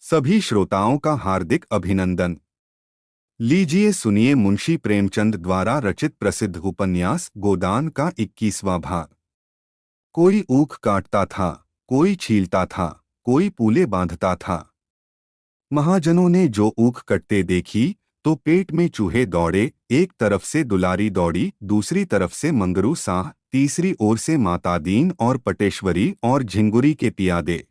सभी श्रोताओं का हार्दिक अभिनंदन। लीजिए सुनिए मुंशी प्रेमचंद द्वारा रचित प्रसिद्ध उपन्यास गोदान का 21वां भाग। कोई ऊख काटता था, कोई छीलता था, कोई पूले बांधता था। महाजनों ने जो ऊख कटते देखी तो पेट में चूहे दौड़े। एक तरफ से दुलारी दौड़ी, दूसरी तरफ से मंगरू साह, तीसरी ओर से माता दीन और पटेश्वरी और झिंगुरी के पियादे।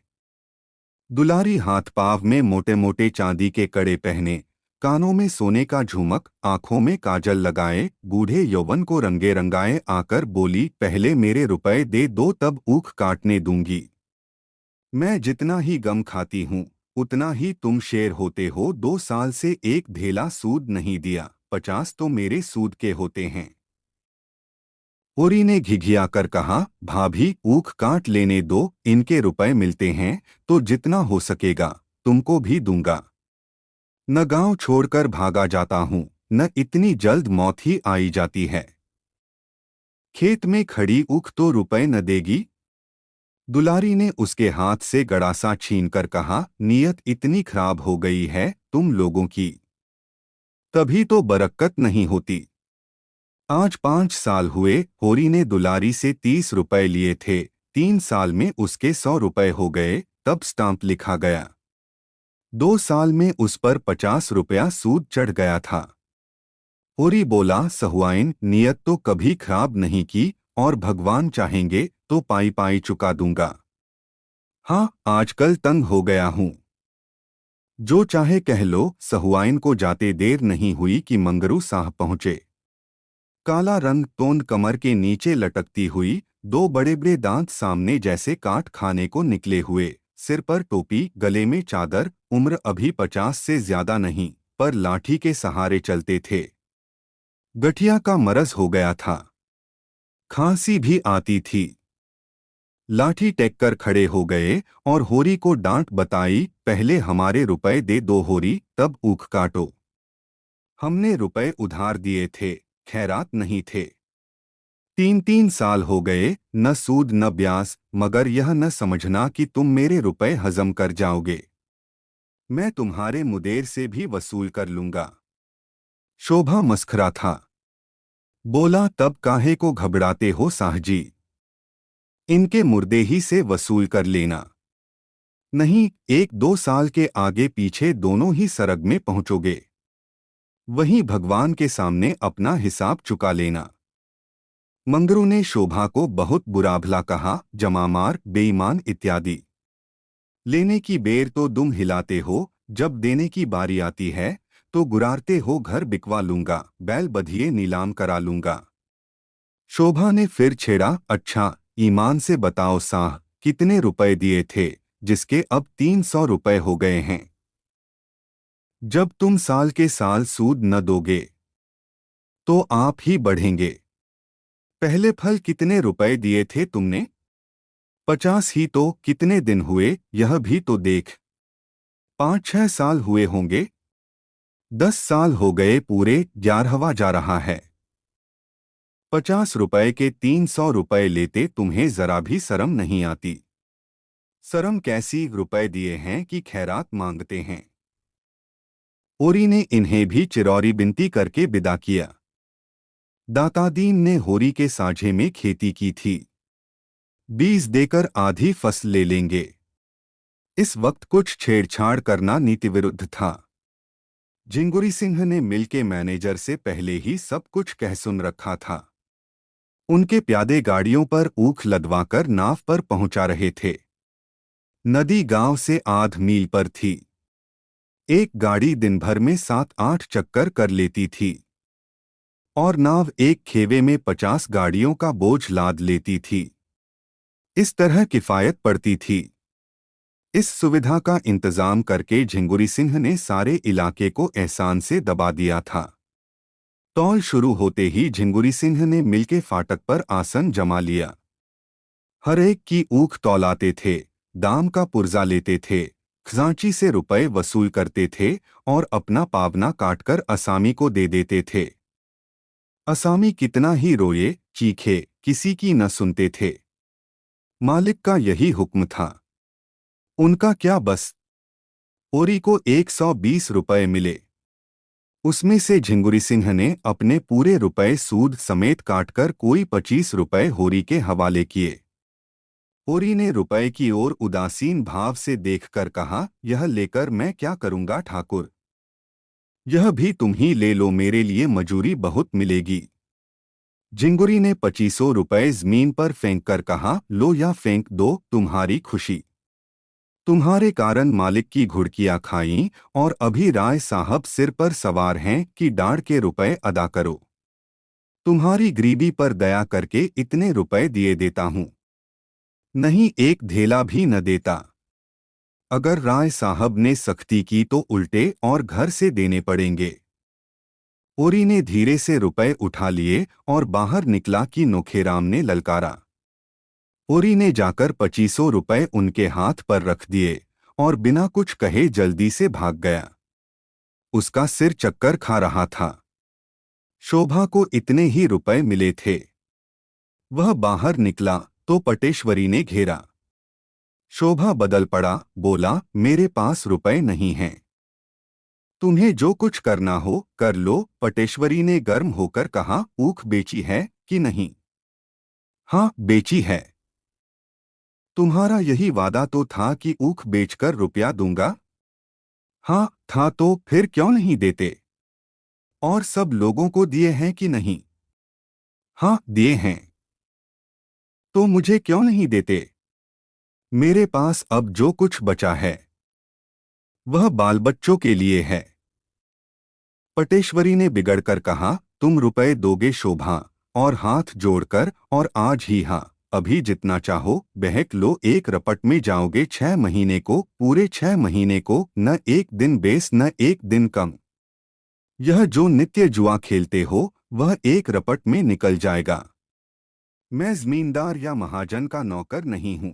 दुलारी हाथ पाव में मोटे मोटे चांदी के कड़े पहने, कानों में सोने का झुमक, आंखों में काजल लगाए, बूढ़े यौवन को रंगे रंगाए आकर बोली, पहले मेरे रुपए दे दो तब ऊख काटने दूंगी। मैं जितना ही गम खाती हूँ उतना ही तुम शेर होते हो। 2 साल से एक धेला सूद नहीं दिया, 50 तो मेरे सूद के होते हैं। होरी ने घिघियाकर कहा, भाभी ऊख काट लेने दो, इनके रुपए मिलते हैं तो जितना हो सकेगा तुमको भी दूंगा। न गांव छोड़कर भागा जाता हूँ, न इतनी जल्द मौत ही आई जाती है। खेत में खड़ी ऊख तो रुपए न देगी? दुलारी ने उसके हाथ से गड़ासा छीनकर कहा, नीयत इतनी खराब हो गई है तुम लोगों की, तभी तो बरकत नहीं होती। आज 5 साल हुए होरी ने दुलारी से 30 रुपए लिए थे। 3 साल में उसके 100 रुपए हो गए, तब स्टाम्प लिखा गया। 2 साल में उस पर 50 रुपया सूद चढ़ गया था। होरी बोला, सहुआइन नियत तो कभी खराब नहीं की, और भगवान चाहेंगे तो पाई पाई चुका दूंगा। हाँ, आजकल तंग हो गया हूँ। जो चाहे कह लो। सहुआइन को जाते देर नहीं हुई कि मंगरू साहब पहुंचे। काला रंग तोंद कमर के नीचे लटकती हुई, 2 बड़े दांत सामने जैसे काट खाने को निकले हुए, सिर पर टोपी, गले में चादर। उम्र अभी 50 से ज्यादा नहीं, पर लाठी के सहारे चलते थे। गठिया का मरज हो गया था, खांसी भी आती थी। लाठी टेक कर खड़े हो गए और होरी को डांट बताई, पहले हमारे रुपए दे दो होरी, तब ऊख काटो। हमने रुपए उधार दिए थे, खैरात नहीं थे। 3 साल हो गए, न सूद न ब्याज, मगर यह न समझना कि तुम मेरे रुपए हजम कर जाओगे। मैं तुम्हारे मुदेर से भी वसूल कर लूंगा। शोभा मस्खरा था। बोला, तब काहे को घबराते हो साहजी, इनके मुर्दे ही से वसूल कर लेना। नहीं, 1-2 साल के आगे पीछे दोनों ही सरग में पहुंचोगे। वहीं भगवान के सामने अपना हिसाब चुका लेना। मंगरू ने शोभा को बहुत बुरा भला कहा, जमामार, बेईमान इत्यादि। लेने की बेर तो दुम हिलाते हो, जब देने की बारी आती है तो गुरारते हो, घर बिकवा लूंगा, बैल बधिये नीलाम करा लूंगा। शोभा ने फिर छेड़ा, अच्छा ईमान से बताओ साह, कितने रुपए दिए थे जिसके अब 300 रुपए हो गए हैं? जब तुम साल के साल सूद न दोगे तो आप ही बढ़ेंगे। पहले फल कितने रुपए दिए थे तुमने? 50 ही तो। कितने दिन हुए यह भी तो देख। 5-6 साल हुए होंगे। 10 साल हो गए पूरे, 11वां जा रहा है। 50 रुपए के 300 रुपए लेते तुम्हें जरा भी शर्म नहीं आती? शर्म कैसी, रुपए दिए हैं कि खैरात मांगते हैं। होरी ने इन्हें भी चिरौरी बिनती करके विदा किया। दातादीन ने होरी के साझे में खेती की थी। बीज देकर आधी फसल ले लेंगे। इस वक्त कुछ छेड़छाड़ करना नीति विरुद्ध था। झिंगुरी सिंह ने मिल के मैनेजर से पहले ही सब कुछ कह सुन रखा था। उनके प्यादे गाड़ियों पर ऊख लदवाकर नाव पर पहुंचा रहे थे। नदी गांव से आध मील पर थी। एक गाड़ी दिन भर में 7-8 चक्कर कर लेती थी और नाव एक खेवे में 50 गाड़ियों का बोझ लाद लेती थी। इस तरह किफायत पड़ती थी। इस सुविधा का इंतजाम करके झिंगुरी सिंह ने सारे इलाके को एहसान से दबा दिया था। तौल शुरू होते ही झिंगुरी सिंह ने मिल के फाटक पर आसन जमा लिया। हर एक की ऊख तौलाते थे, दाम का पुर्जा लेते थे, खजांची से रुपए वसूल करते थे और अपना पावना काटकर असामी को दे देते थे। असामी कितना ही रोए चीखे, किसी की न सुनते थे। मालिक का यही हुक्म था। उनका क्या बस। होरी को 120 रुपए मिले। उसमें से झिंगुरी सिंह ने अपने पूरे रुपए सूद समेत काटकर कोई 25 रुपए होरी के हवाले किए। होरी ने रुपए की ओर उदासीन भाव से देखकर कहा, यह लेकर मैं क्या करूंगा ठाकुर? यह भी तुम ही ले लो, मेरे लिए मजूरी बहुत मिलेगी। झिंगुरी ने 2500 रुपए जमीन पर फेंक कर कहा, लो या फेंक दो, तुम्हारी खुशी। तुम्हारे कारण मालिक की घुड़कियां खाईं और अभी राय साहब सिर पर सवार हैं कि डाढ़ के रुपए अदा करो। तुम्हारी गरीबी पर दया करके इतने रुपए दिए देता हूं, नहीं एक धेला भी न देता। अगर राय साहब ने सख्ती की तो उल्टे और घर से देने पड़ेंगे। होरी ने धीरे से रुपए उठा लिए और बाहर निकला कि नोखेराम ने ललकारा। होरी ने जाकर 2500 रुपए उनके हाथ पर रख दिए और बिना कुछ कहे जल्दी से भाग गया। उसका सिर चक्कर खा रहा था। शोभा को इतने ही रुपए मिले थे। वह बाहर निकला तो पटेश्वरी ने घेरा। शोभा बदल पड़ा, बोला, मेरे पास रुपए नहीं हैं। तुम्हें जो कुछ करना हो कर लो। पटेश्वरी ने गर्म होकर कहा, ऊख बेची है कि नहीं? हाँ, बेची है। तुम्हारा यही वादा तो था कि ऊख बेचकर रुपया दूंगा। हाँ था, तो फिर क्यों नहीं देते? और सब लोगों को दिए हैं कि नहीं? हाँ, दिए हैं। तो मुझे क्यों नहीं देते? मेरे पास अब जो कुछ बचा है वह बाल बच्चों के लिए है। पटेश्वरी ने बिगड़कर कहा, तुम रुपए दोगे शोभा? और हाथ जोड़कर, और आज ही, हाँ अभी जितना चाहो बहक लो। एक रपट में जाओगे 6 महीने को, पूरे 6 महीने को, न एक दिन बेस न एक दिन कम। यह जो नित्य जुआ खेलते हो वह एक रपट में निकल जाएगा। मैं जमींदार या महाजन का नौकर नहीं हूं,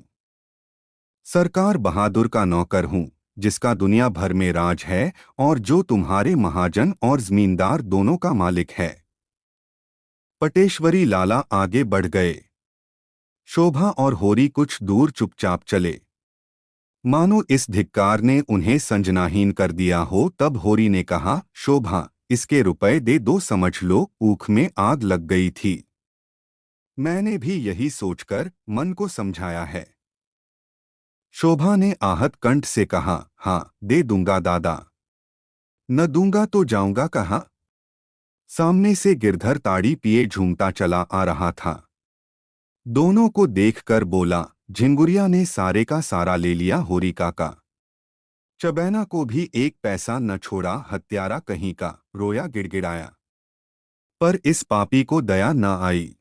सरकार बहादुर का नौकर हूं, जिसका दुनिया भर में राज है और जो तुम्हारे महाजन और जमींदार दोनों का मालिक है। पटेश्वरी लाला आगे बढ़ गए। शोभा और होरी कुछ दूर चुपचाप चले, मानो इस धिक्कार ने उन्हें संजनाहीन कर दिया हो। तब होरी ने कहा, शोभा, इसके रुपए दे दो, समझ लो ऊख में आग लग गई थी। मैंने भी यही सोचकर मन को समझाया है। शोभा ने आहत कंठ से कहा, हाँ दे दूंगा दादा। न दूंगा तो जाऊंगा कहाँ? सामने से गिरधर ताड़ी पिए झूमता चला आ रहा था। दोनों को देखकर बोला, झिंगुरिया ने सारे का सारा ले लिया होरी काका। चबैना को भी एक पैसा न छोड़ा, हत्यारा कहीं का, रोया गिड़गिड़ाया। पर इस पापी को दया न आई।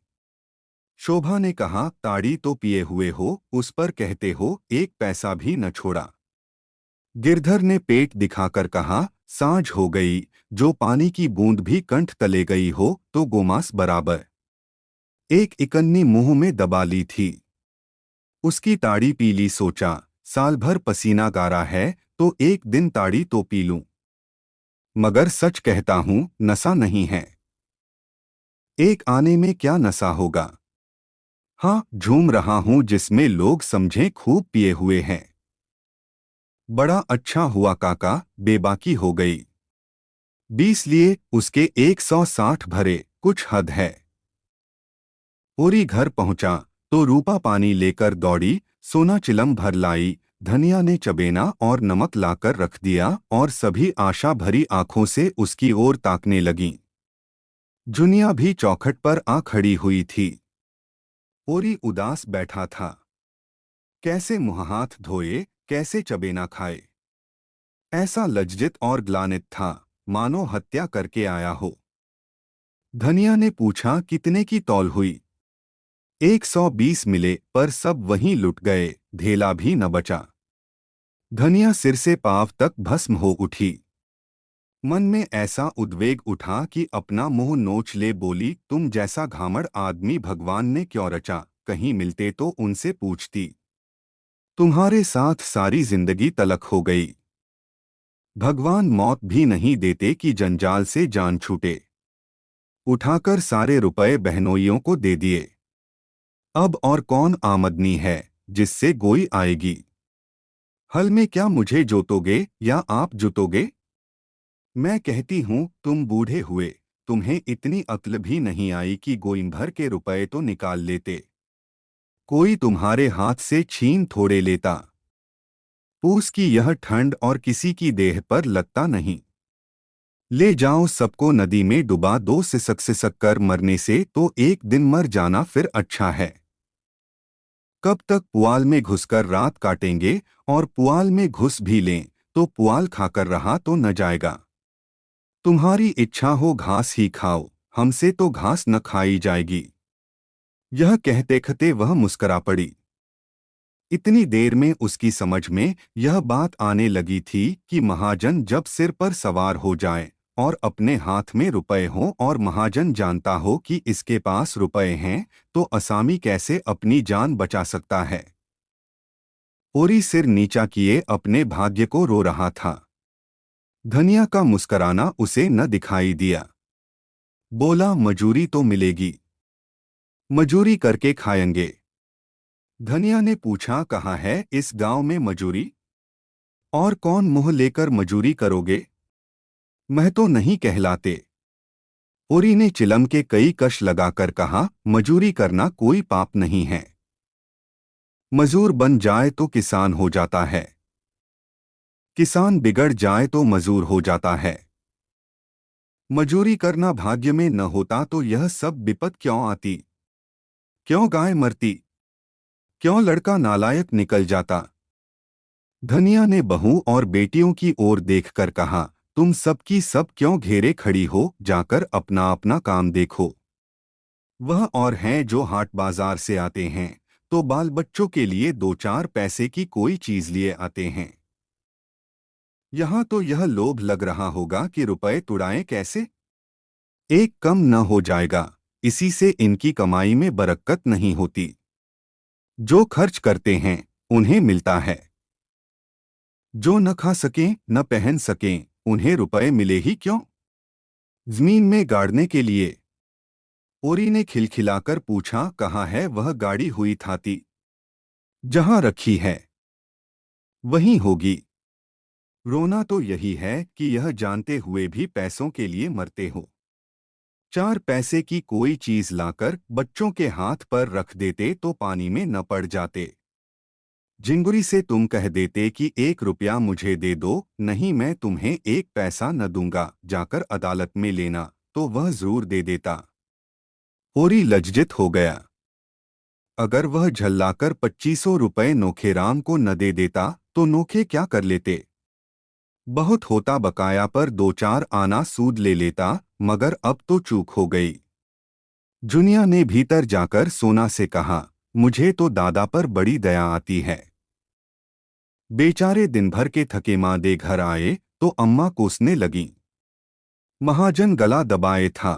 शोभा ने कहा, ताड़ी तो पिए हुए हो, उस पर कहते हो एक पैसा भी न छोड़ा। गिरधर ने पेट दिखाकर कहा, सांझ हो गई, जो पानी की बूंद भी कंठ तले गई हो तो गोमांस बराबर। एक इकन्नी मुंह में दबा ली थी। उसकी ताड़ी पी ली, सोचा साल भर पसीना गारा है तो एक दिन ताड़ी तो पी लूं। मगर सच कहता हूं, नशा नहीं है। एक आने में क्या नशा होगा? हाँ, झूम रहा हूं जिसमें लोग समझें खूब पिए हुए हैं। बड़ा अच्छा हुआ काका, बेबाकी हो गई। 20 लिए उसके 160 भरे, कुछ हद है। होरी घर पहुंचा तो रूपा पानी लेकर दौड़ी, सोना चिलम भर लाई। धनिया ने चबेना और नमक लाकर रख दिया और सभी आशा भरी आंखों से उसकी ओर ताकने लगीं। जुनिया भी चौखट पर आ खड़ी हुई थी। होरी उदास बैठा था। कैसे मुंह हाथ धोए, कैसे चबेना खाए। ऐसा लज्जित और ग्लानित था, मानो हत्या करके आया हो। धनिया ने पूछा, कितने की तौल हुई? 120 मिले, पर सब वहीं लुट गए, धेला भी न बचा। धनिया सिर से पांव तक भस्म हो उठी। मन में ऐसा उद्वेग उठा कि अपना मुंह नोच ले बोली, तुम जैसा घामड़ आदमी भगवान ने क्यों रचा? कहीं मिलते तो उनसे पूछती। तुम्हारे साथ सारी जिंदगी तलक हो गई। भगवान मौत भी नहीं देते कि जंजाल से जान छूटे। उठाकर सारे रुपए बहनोइयों को दे दिए। अब और कौन आमदनी है जिससे गोई आएगी? हल में क्या मुझे जोतोगे या आप जुतोगे? मैं कहती हूँ तुम बूढ़े हुए, तुम्हें इतनी अक्ल भी नहीं आई कि गोइम भर के रुपए तो निकाल लेते। कोई तुम्हारे हाथ से छीन थोड़े लेता। पूस की यह ठंड और किसी की देह पर लगता नहीं। ले जाओ सबको नदी में डुबा दो, सिसक कर मरने से तो एक दिन मर जाना फिर अच्छा है। कब तक पुआल में घुसकर रात काटेंगे, और पुआल में घुस भी लें तो पुआल खाकर रहा तो न जाएगा। तुम्हारी इच्छा हो घास ही खाओ, हमसे तो घास न खाई जाएगी। यह कहते कहते वह मुस्करा पड़ी। इतनी देर में उसकी समझ में यह बात आने लगी थी कि महाजन जब सिर पर सवार हो जाए और अपने हाथ में रुपए हों और महाजन जानता हो कि इसके पास रुपए हैं, तो असामी कैसे अपनी जान बचा सकता है। ओरी सिर नीचा किए अपने भाग्य को रो रहा था। धनिया का मुस्कराना उसे न दिखाई दिया। बोला मजूरी तो मिलेगी, मजूरी करके खाएंगे। धनिया ने पूछा कहाँ है इस गांव में मजूरी? और कौन मुंह लेकर मजूरी करोगे? मैं तो नहीं कहलाते। ओरी ने चिलम के कई कश लगाकर कहा, मजूरी करना कोई पाप नहीं है। मजूर बन जाए तो किसान हो जाता है, किसान बिगड़ जाए तो मजूर हो जाता है। मजूरी करना भाग्य में न होता तो यह सब विपत क्यों आती? क्यों गाय मरती? क्यों लड़का नालायक निकल जाता? धनिया ने बहू और बेटियों की ओर देखकर कहा, तुम सब की सब क्यों घेरे खड़ी हो, जाकर अपना अपना काम देखो। वह और हैं जो हाट बाजार से आते हैं तो बाल बच्चों के लिए दो चार पैसे की कोई चीज लिए आते हैं। यहाँ तो यह लोभ लग रहा होगा कि रुपए तुड़ाएं कैसे। एक कम न हो जाएगा, इसी से इनकी कमाई में बरकत नहीं होती। जो खर्च करते हैं उन्हें मिलता है, जो न खा सकें न पहन सकें उन्हें रुपए मिले ही क्यों? जमीन में गाड़ने के लिए। ओरी ने खिलखिलाकर पूछा, कहाँ है वह गाड़ी हुई थाती? जहां रखी है वहीं होगी। रोना तो यही है कि यह जानते हुए भी पैसों के लिए मरते हो। चार पैसे की कोई चीज लाकर बच्चों के हाथ पर रख देते तो पानी में न पड़ जाते। झिंगुरी से तुम कह देते कि 1 रुपया मुझे दे दो, नहीं मैं तुम्हें 1 पैसा न दूंगा, जाकर अदालत में लेना, तो वह जरूर दे देता। होरी लज्जित हो गया। अगर वह झल्लाकर 2500 रुपए नोखेराम को न दे देता तो नोखे क्या कर लेते? बहुत होता बकाया पर 2-4 आना सूद ले लेता, मगर अब तो चूक हो गई। जुनिया ने भीतर जाकर सोना से कहा, मुझे तो दादा पर बड़ी दया आती है। बेचारे दिन भर के थके मांदे घर आए तो अम्मा कोसने लगीं। महाजन गला दबाए था।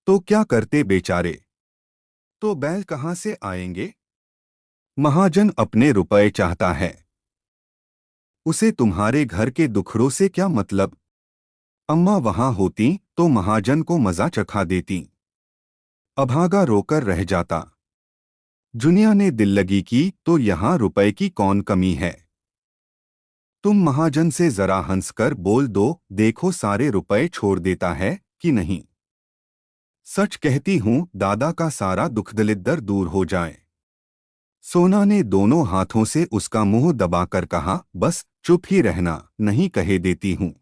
तो क्या करते बेचारे? तो बैल कहाँ से आएंगे? महाजन अपने रुपए चाहता है, उसे तुम्हारे घर के दुखड़ों से क्या मतलब? अम्मा वहां होती तो महाजन को मजा चखा देती। अभागा रोकर रह जाता। जुनिया ने दिल लगी की तो यहाँ रुपए की कौन कमी है? तुम महाजन से जरा हंसकर बोल दो, देखो सारे रुपए छोड़ देता है कि नहीं। सच कहती हूँ दादा का सारा दुख दलिद्दर दूर हो जाए। सोना ने दोनों हाथों से उसका मुंह दबाकर कहा, बस चुप ही रहना, नहीं कहे देती हूँ।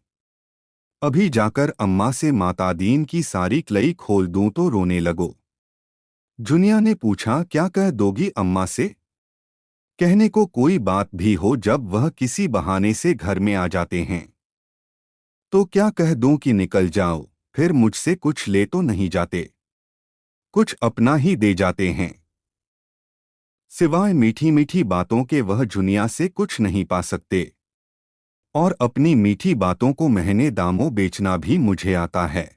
अभी जाकर अम्मा से मातादीन की सारी कलई खोल दूं तो रोने लगो। जुनिया ने पूछा, क्या कह दोगी अम्मा से? कहने को कोई बात भी हो जब वह किसी बहाने से घर में आ जाते हैं। तो क्या कह दूं कि निकल जाओ, फिर मुझसे कुछ ले तो नहीं जाते, कुछ अपना ही दे जाते हैं। सिवाय मीठी मीठी बातों के वह जुनिया से कुछ नहीं पा सकते। और अपनी मीठी बातों को महंगे दामों बेचना भी मुझे आता है।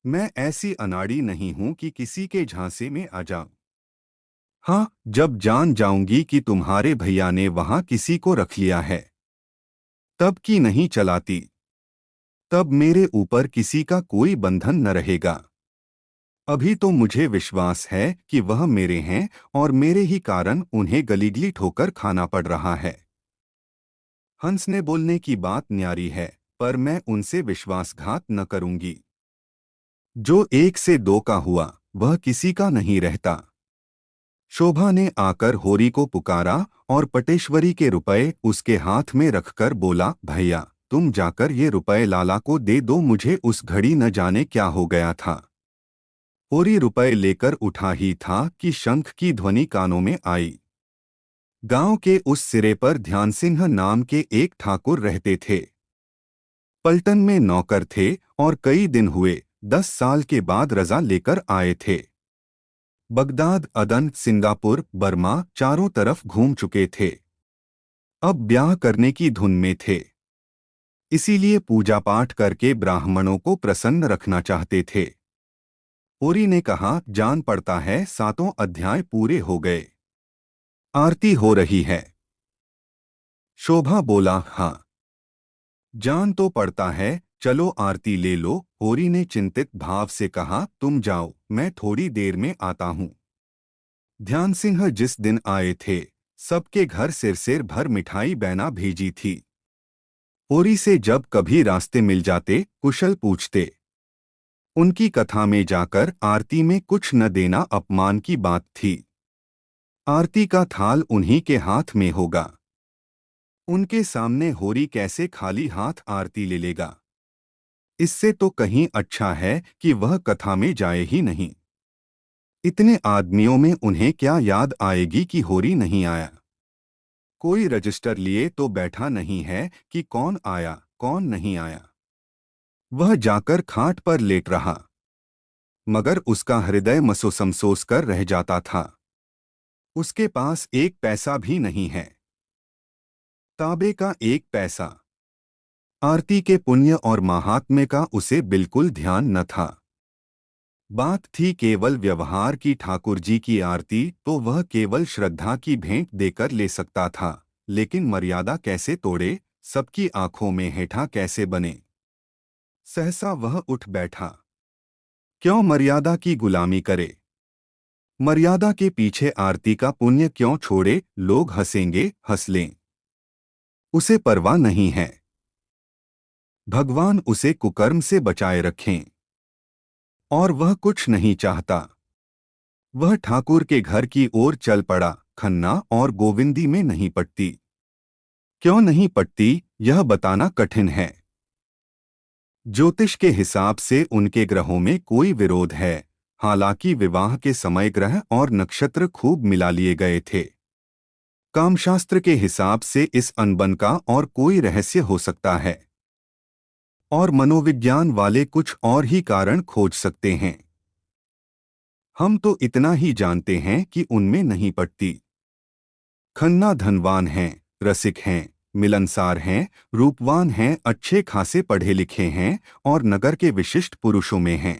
मैं ऐसी अनाड़ी नहीं हूं कि किसी के झांसे में आ जाऊं। हाँ, जब जान जाऊंगी कि तुम्हारे भैया ने वहां किसी को रख लिया है, तब की नहीं चलाती। तब मेरे ऊपर किसी का कोई बंधन न रहेगा। अभी तो मुझे विश्वास है कि वह मेरे हैं और मेरे ही कारण उन्हें गलीगली ठोकर खाना पड़ रहा है। हंस ने बोलने की बात न्यारी है, पर मैं उनसे विश्वासघात न करूंगी। जो एक से दो का हुआ वह किसी का नहीं रहता। शोभा ने आकर होरी को पुकारा और पटेश्वरी के रुपए उसके हाथ में रखकर बोला, भैया तुम जाकर ये रुपए लाला को दे दो, मुझे उस घड़ी न जाने क्या हो गया था। होरी रुपए लेकर उठा ही था कि शंख की ध्वनि कानों में आई। गांव के उस सिरे पर ध्यानसिंह नाम के एक ठाकुर रहते थे। पलटन में नौकर थे और कई दिन हुए 10 साल के बाद रजा लेकर आए थे। बगदाद, अदन, सिंगापुर, बर्मा चारों तरफ घूम चुके थे। अब ब्याह करने की धुन में थे। इसीलिए पूजा पाठ करके ब्राह्मणों को प्रसन्न रखना चाहते थे। होरी ने कहा, जान पड़ता है 7 अध्याय पूरे हो गए। आरती हो रही है। शोभा बोला, हाँ जान तो पड़ता है, चलो आरती ले लो। होरी ने चिंतित भाव से कहा, तुम जाओ, मैं थोड़ी देर में आता हूं। ध्यान सिंह जिस दिन आए थे सबके घर सिर सिर भर मिठाई बैना भेजी थी। होरी से जब कभी रास्ते मिल जाते कुशल पूछते। उनकी कथा में जाकर आरती में कुछ न देना अपमान की बात थी। आरती का थाल उन्हीं के हाथ में होगा। उनके सामने होरी कैसे खाली हाथ आरती ले लेगा। इससे तो कहीं अच्छा है कि वह कथा में जाए ही नहीं। इतने आदमियों में उन्हें क्या याद आएगी कि होरी नहीं आया। कोई रजिस्टर लिए तो बैठा नहीं है कि कौन आया कौन नहीं आया। वह जाकर खाट पर लेट रहा, मगर उसका हृदय मसोसमसोस कर रह जाता था। उसके पास एक पैसा भी नहीं है, ताबे का एक पैसा। आरती के पुण्य और महात्म्य का उसे बिल्कुल ध्यान न था। बात थी केवल व्यवहार की। ठाकुर जी की आरती तो वह केवल श्रद्धा की भेंट देकर ले सकता था, लेकिन मर्यादा कैसे तोड़े, सबकी आंखों में हेठा कैसे बने। सहसा वह उठ बैठा। क्यों मर्यादा की गुलामी करे। मर्यादा के पीछे आरती का पुण्य क्यों छोड़े। लोग हंसेंगे, हंस लें, उसे परवाह नहीं है। भगवान उसे कुकर्म से बचाए रखें। और वह कुछ नहीं चाहता। वह ठाकुर के घर की ओर चल पड़ा। खन्ना और गोविंदी में नहीं पटती। क्यों नहीं पटती, यह बताना कठिन है। ज्योतिष के हिसाब से उनके ग्रहों में कोई विरोध है। हालांकि विवाह के समय ग्रह और नक्षत्र खूब मिला लिए गए थे। कामशास्त्र के हिसाब से इस अनबन का और कोई रहस्य हो सकता है, और मनोविज्ञान वाले कुछ और ही कारण खोज सकते हैं। हम तो इतना ही जानते हैं कि उनमें नहीं पटती। खन्ना धनवान हैं, रसिक हैं, मिलनसार हैं, रूपवान हैं, अच्छे खासे पढ़े लिखे हैं और नगर के विशिष्ट पुरुषों में हैं।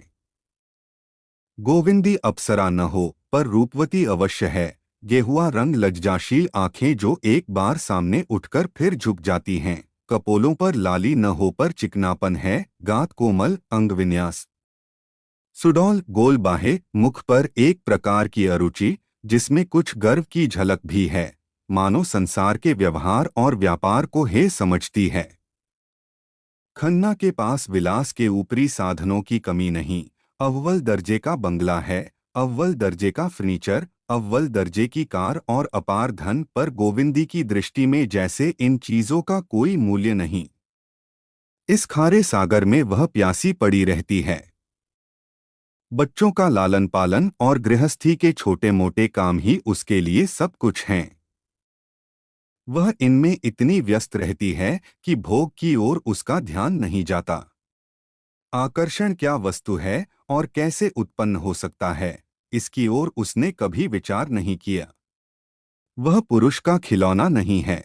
गोविंदी अप्सरा न हो पर रूपवती अवश्य है। गेहुआ रंग, लज्जाशील आंखें जो एक बार सामने उठकर फिर झुक जाती हैं। कपोलों पर लाली न हो पर चिकनापन है। गात कोमल, अंग विन्यास सुडौल, गोल बाहें, मुख पर एक प्रकार की अरुचि जिसमें कुछ गर्व की झलक भी है। मानो संसार के व्यवहार और व्यापार को हे समझती है। खन्ना के पास विलास के ऊपरी साधनों की कमी नहीं। अव्वल दर्जे का बंगला है, अव्वल दर्जे का फर्नीचर, अव्वल दर्जे की कार और अपार धन, पर गोविंदी की दृष्टि में जैसे इन चीजों का कोई मूल्य नहीं। इस खारे सागर में वह प्यासी पड़ी रहती है। बच्चों का लालन पालन और गृहस्थी के छोटे मोटे काम ही उसके लिए सब कुछ हैं। वह इनमें इतनी व्यस्त रहती है कि भोग की ओर उसका ध्यान नहीं जाता। आकर्षण क्या वस्तु है और कैसे उत्पन्न हो सकता है, इसकी ओर उसने कभी विचार नहीं किया। वह पुरुष का खिलौना नहीं है,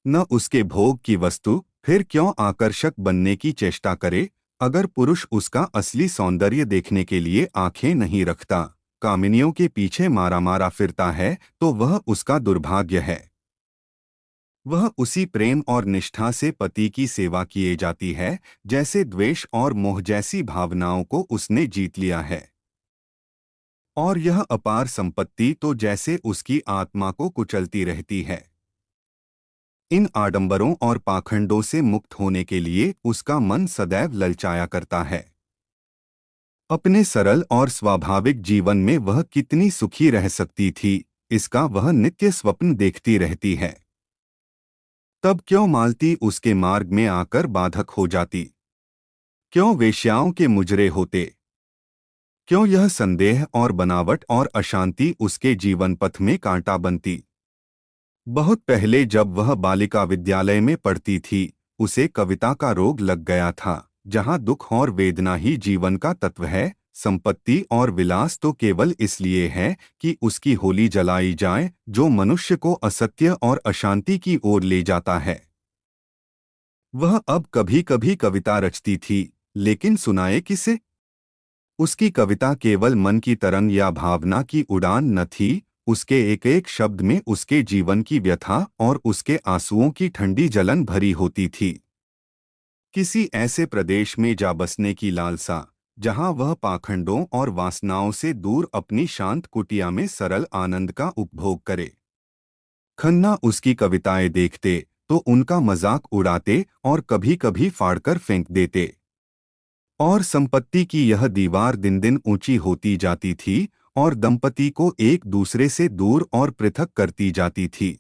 न उसके भोग की वस्तु, फिर क्यों आकर्षक बनने की चेष्टा करे। अगर पुरुष उसका असली सौंदर्य देखने के लिए आंखें नहीं रखता, कामिनियों के पीछे मारा मारा फिरता है, तो वह उसका दुर्भाग्य है। वह उसी प्रेम और निष्ठा से पति की सेवा किए जाती है जैसे द्वेष और मोह जैसी भावनाओं को उसने जीत लिया है। और यह अपार संपत्ति तो जैसे उसकी आत्मा को कुचलती रहती है। इन आडंबरों और पाखंडों से मुक्त होने के लिए उसका मन सदैव ललचाया करता है। अपने सरल और स्वाभाविक जीवन में वह कितनी सुखी रह सकती थी, इसका वह नित्य स्वप्न देखती रहती है। तब क्यों मालती उसके मार्ग में आकर बाधक हो जाती? क्यों वेश्याओं के मुजरे होते? क्यों यह संदेह और बनावट और अशांति उसके जीवन पथ में कांटा बनती? बहुत पहले जब वह बालिका विद्यालय में पढ़ती थी, उसे कविता का रोग लग गया था, जहाँ दुख और वेदना ही जीवन का तत्व है। संपत्ति और विलास तो केवल इसलिए है कि उसकी होली जलाई जाए, जो मनुष्य को असत्य और अशांति की ओर ले जाता है। वह अब कभी कभी कविता रचती थी, लेकिन सुनाए किसे? उसकी कविता केवल मन की तरंग या भावना की उड़ान न थी, उसके एक एक शब्द में उसके जीवन की व्यथा और उसके आंसुओं की ठंडी जलन भरी होती थी। किसी ऐसे प्रदेश में जा बसने की लालसा, जहां वह पाखंडों और वासनाओं से दूर अपनी शांत कुटिया में सरल आनंद का उपभोग करे। खन्ना उसकी कविताएं देखते तो उनका मजाक उड़ाते और कभी-कभी फाड़कर फेंक देते। और संपत्ति की यह दीवार दिन दिन ऊंची होती जाती थी और दंपति को एक दूसरे से दूर और पृथक करती जाती थी।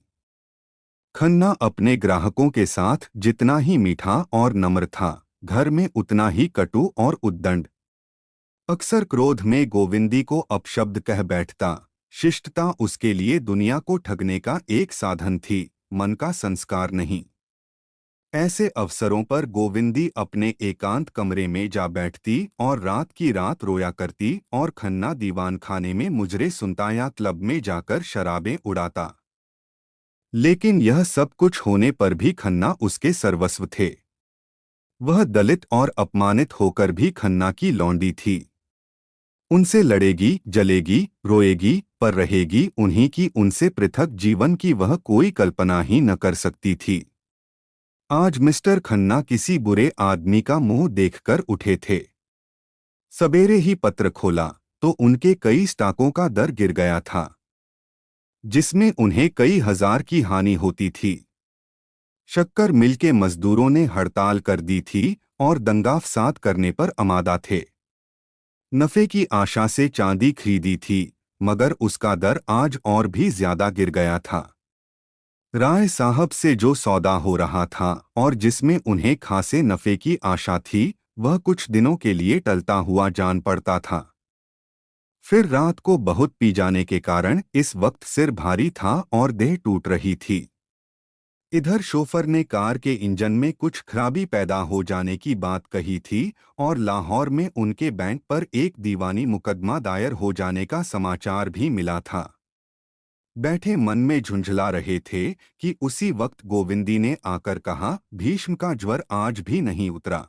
खन्ना अपने ग्राहकों के साथ जितना ही मीठा और नम्र था, घर में उतना ही कटु और उद्दंड। अक्सर क्रोध में गोविंदी को अपशब्द कह बैठता। शिष्टता उसके लिए दुनिया को ठगने का एक साधन थी, मन का संस्कार नहीं। ऐसे अवसरों पर गोविंदी अपने एकांत कमरे में जा बैठती और रात की रात रोया करती, और खन्ना दीवान खाने में मुजरे सुनता या क्लब में जाकर शराबें उड़ाता। लेकिन यह सब कुछ होने पर भी खन्ना उसके सर्वस्व थे। वह दलित और अपमानित होकर भी खन्ना की लौंडी थी। उनसे लड़ेगी, जलेगी, रोएगी, पर रहेगी उन्हीं की। उनसे पृथक जीवन की वह कोई कल्पना ही न कर सकती थी। आज मिस्टर खन्ना किसी बुरे आदमी का मुंह देखकर उठे थे। सवेरे ही पत्र खोला तो उनके कई स्टॉकों का दर गिर गया था, जिसमें उन्हें कई हजार की हानि होती थी। शक्कर मिल के मजदूरों ने हड़ताल कर दी थी और दंगा फसाद करने पर आमादा थे। नफे की आशा से चांदी खरीदी थी, मगर उसका दर आज और भी ज्यादा गिर गया था। राय साहब से जो सौदा हो रहा था और जिसमें उन्हें खासे नफे की आशा थी, वह कुछ दिनों के लिए टलता हुआ जान पड़ता था। फिर रात को बहुत पी जाने के कारण इस वक्त सिर भारी था और देह टूट रही थी। इधर शोफर ने कार के इंजन में कुछ खराबी पैदा हो जाने की बात कही थी और लाहौर में उनके बैंक पर एक दीवानी मुकदमा दायर हो जाने का समाचार भी मिला था। बैठे मन में झुंझला रहे थे कि उसी वक्त गोविंदी ने आकर कहा, भीष्म का ज्वर आज भी नहीं उतरा।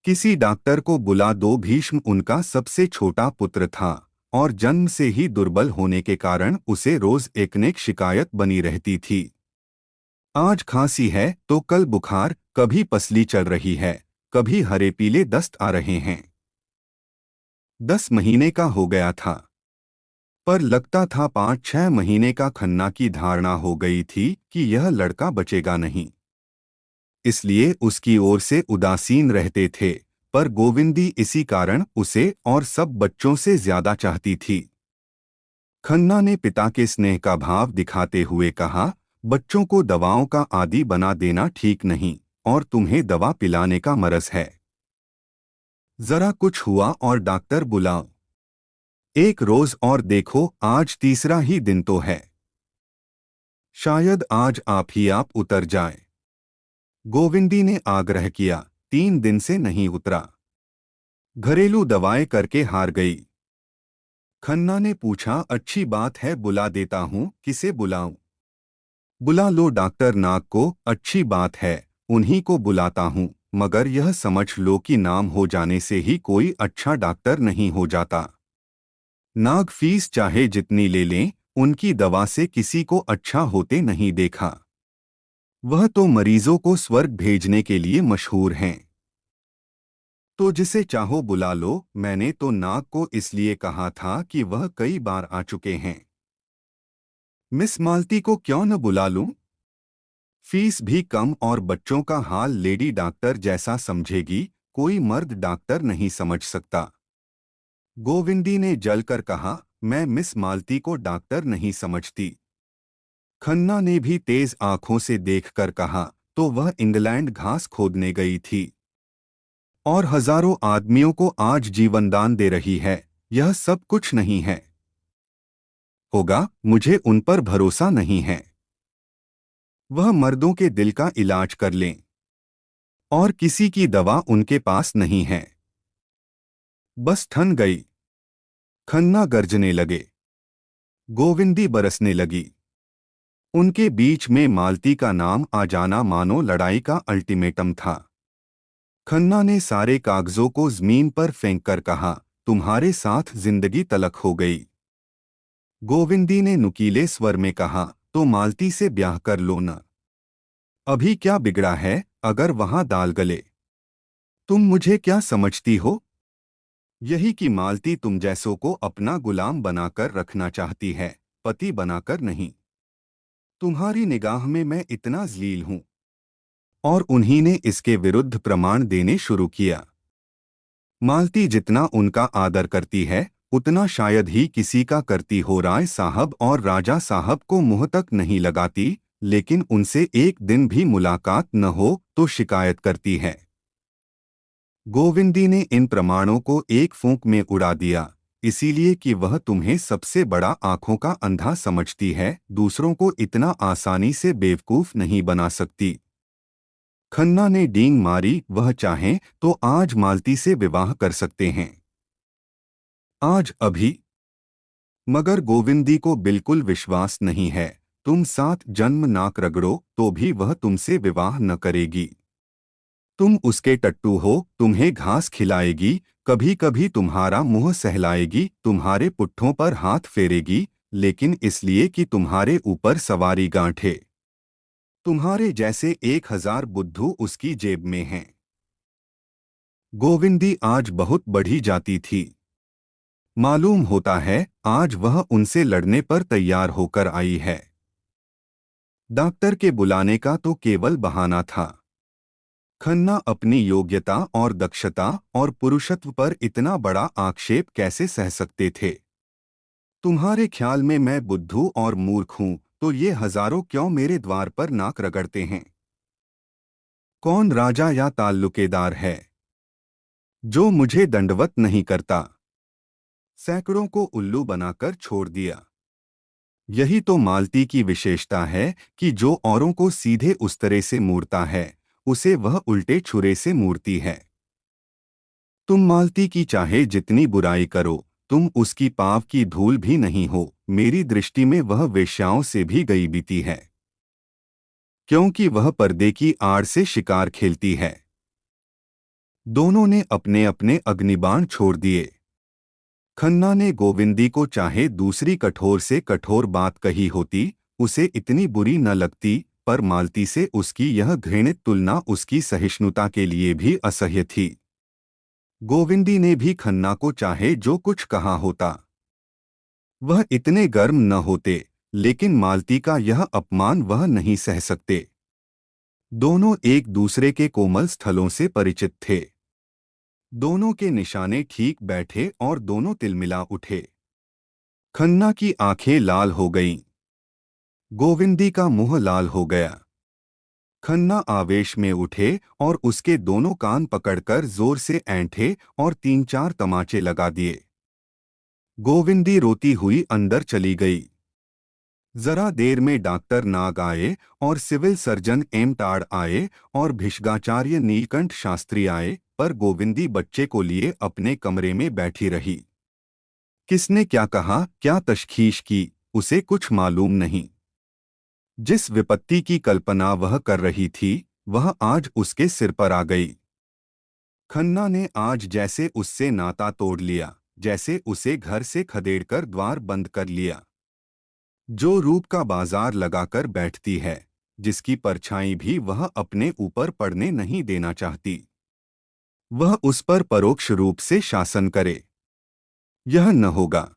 किसी डॉक्टर को बुला दो। भीष्म उनका सबसे छोटा पुत्र था और जन्म से ही दुर्बल होने के कारण उसे रोज एक न एक शिकायत बनी रहती थी। आज खांसी है तो कल बुखार, कभी पसली चल रही है, कभी हरे पीले दस्त आ रहे हैं। 10 महीने का हो गया था, पर लगता था 5-6 महीने का। खन्ना की धारणा हो गई थी कि यह लड़का बचेगा नहीं, इसलिए उसकी ओर से उदासीन रहते थे। पर गोविंदी इसी कारण उसे और सब बच्चों से ज्यादा चाहती थी। खन्ना ने पिता के स्नेह का भाव दिखाते हुए कहा, बच्चों को दवाओं का आदी बना देना ठीक नहीं, और तुम्हें दवा पिलाने का मरज है। जरा कुछ हुआ और डॉक्टर बुलाओ। एक रोज और देखो, आज तीसरा ही दिन तो है। शायद आज आप ही आप उतर जाए। गोविंदी ने आग्रह किया। 3 दिन से नहीं उतरा। घरेलू दवाएं करके हार गई। खन्ना ने पूछा, अच्छी बात है, बुला देता हूँ। किसे बुलाऊं? बुला लो डॉक्टर नाग को। अच्छी बात है, उन्हीं को बुलाता हूँ, मगर यह समझ लो कि नाम हो जाने से ही कोई अच्छा डॉक्टर नहीं हो जाता। नाग फीस चाहे जितनी ले लें, उनकी दवा से किसी को अच्छा होते नहीं देखा। वह तो मरीजों को स्वर्ग भेजने के लिए मशहूर हैं। तो जिसे चाहो बुला लो, मैंने तो नाग को इसलिए कहा था कि वह कई बार आ चुके हैं। मिस मालती को क्यों न बुला लूं? फीस भी कम और बच्चों का हाल लेडी डॉक्टर जैसा समझेगी, कोई मर्द डॉक्टर नहीं समझ सकता। गोविंदी ने जलकर कहा, मैं मिस मालती को डॉक्टर नहीं समझती। खन्ना ने भी तेज आंखों से देखकर कहा, तो वह इंग्लैंड घास खोदने गई थी और हजारों आदमियों को आज जीवनदान दे रही है। यह सब कुछ नहीं है। होगा, मुझे उन पर भरोसा नहीं है। वह मर्दों के दिल का इलाज कर लें और किसी की दवा उनके पास नहीं है। बस ठन गई। खन्ना गरजने लगे। गोविंदी बरसने लगी। उनके बीच में मालती का नाम आ जाना मानो लड़ाई का अल्टीमेटम था। खन्ना ने सारे कागजों को जमीन पर फेंककर कहा, तुम्हारे साथ जिंदगी तलक हो गई। गोविंदी ने नुकीले स्वर में कहा, तो मालती से ब्याह कर लो न। अभी क्या बिगड़ा है अगर वहां दाल गले? तुम मुझे क्या समझती हो? यही कि मालती तुम जैसों को अपना गुलाम बनाकर रखना चाहती है, पति बनाकर नहीं। तुम्हारी निगाह में मैं इतना जलील हूं। और उन्हीं ने इसके विरुद्ध प्रमाण देने शुरू किया। मालती जितना उनका आदर करती है, उतना शायद ही किसी का करती हो। राय साहब और राजा साहब को मुंह तक नहीं लगाती, लेकिन उनसे एक दिन भी मुलाकात न हो तो शिकायत करती है। गोविंदी ने इन प्रमाणों को एक फूंक में उड़ा दिया, इसीलिए कि वह तुम्हें सबसे बड़ा आंखों का अंधा समझती है, दूसरों को इतना आसानी से बेवकूफ नहीं बना सकती। खन्ना ने डींग मारी, वह चाहें तो आज मालती से विवाह कर सकते हैं। आज अभी। मगर गोविंदी को बिल्कुल विश्वास नहीं है। तुम 7 जन्म नाक रगड़ो तो भी वह तुमसे विवाह न करेगी। तुम उसके टट्टू हो, तुम्हें घास खिलाएगी, कभी कभी तुम्हारा मुंह सहलाएगी, तुम्हारे पुट्ठों पर हाथ फेरेगी, लेकिन इसलिए कि तुम्हारे ऊपर सवारी गांठे। तुम्हारे जैसे 1000 बुद्धू उसकी जेब में हैं। गोविंदी आज बहुत बढ़ी जाती थी। मालूम होता है आज वह उनसे लड़ने पर तैयार होकर आई है। डॉक्टर के बुलाने का तो केवल बहाना था। खन्ना अपनी योग्यता और दक्षता और पुरुषत्व पर इतना बड़ा आक्षेप कैसे सह सकते थे? तुम्हारे ख्याल में मैं बुद्धू और मूर्ख हूं, तो ये हजारों क्यों मेरे द्वार पर नाक रगड़ते हैं? कौन राजा या ताल्लुकेदार है जो मुझे दंडवत नहीं करता? सैकड़ों को उल्लू बनाकर छोड़ दिया। यही तो मालती की विशेषता है कि जो औरों को सीधे उस तरह से मूरता है, उसे वह उल्टे छुरे से मूरती है। तुम मालती की चाहे जितनी बुराई करो, तुम उसकी पाँव की धूल भी नहीं हो। मेरी दृष्टि में वह वेश्याओं से भी गई बीती है, क्योंकि वह पर्दे की आड़ से शिकार खेलती है। दोनों ने अपने अपने अग्निबाण छोड़ दिए। खन्ना ने गोविंदी को चाहे दूसरी कठोर से कठोर बात कही होती, उसे इतनी बुरी न लगती, पर मालती से उसकी यह घृणित तुलना उसकी सहिष्णुता के लिए भी असह्य थी। गोविंदी ने भी खन्ना को चाहे जो कुछ कहा होता, वह इतने गर्म न होते, लेकिन मालती का यह अपमान वह नहीं सह सकते। दोनों एक दूसरे के कोमल स्थलों से परिचित थे। दोनों के निशाने ठीक बैठे और दोनों तिलमिला उठे। खन्ना की आंखें लाल हो गईं। गोविंदी का मुंह लाल हो गया। खन्ना आवेश में उठे और उसके दोनों कान पकड़कर जोर से ऐंठे और 3-4 तमाचे लगा दिए। गोविंदी रोती हुई अंदर चली गई। जरा देर में डॉक्टर नाग आए और सिविल सर्जन एम टाड़ आए और भिषगाचार्य नीलकंठ शास्त्री आए, पर गोविंदी बच्चे को लिए अपने कमरे में बैठी रही। किसने क्या कहा, क्या तशखीश की, उसे कुछ मालूम नहीं। जिस विपत्ति की कल्पना वह कर रही थी, वह आज उसके सिर पर आ गई। खन्ना ने आज जैसे उससे नाता तोड़ लिया, जैसे उसे घर से खदेड़कर द्वार बंद कर लिया। जो रूप का बाजार लगाकर बैठती है, जिसकी परछाई भी वह अपने ऊपर पड़ने नहीं देना चाहती। वह उस पर परोक्ष रूप से शासन करे। यह न होगा।